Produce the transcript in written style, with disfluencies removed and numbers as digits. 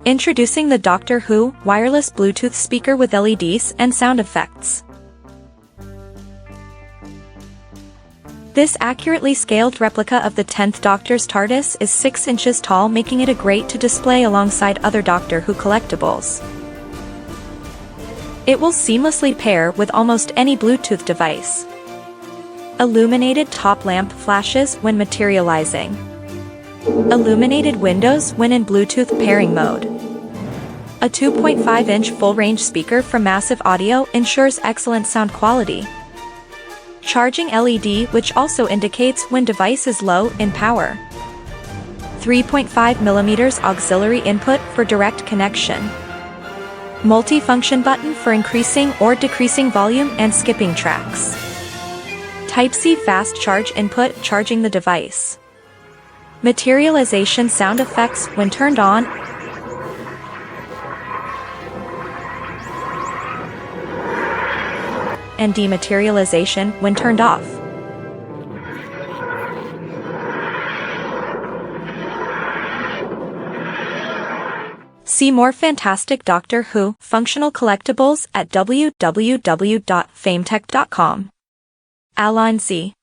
Introducing the Doctor Who wireless Bluetooth speaker with LEDs and sound effects. This accurately scaled replica of the 10th Doctor's TARDIS is 6 inches tall, making it a great to display alongside other Doctor Who collectibles. It will seamlessly pair with almost any Bluetooth device. Illuminated top lamp flashes when materializing. Illuminated windows when in Bluetooth pairing mode. A 2.5-inch full-range speaker for massive audio ensures excellent sound quality. Charging LED, which also indicates when device is low in power. 3.5mm auxiliary input for direct connection. Multi-function button for increasing or decreasing volume and skipping tracks. Type-C fast charge input charging the device. Materialization sound effects when turned on. And dematerialization when turned off. See more fantastic Doctor Who functional collectibles at www.fametek.com. Align C.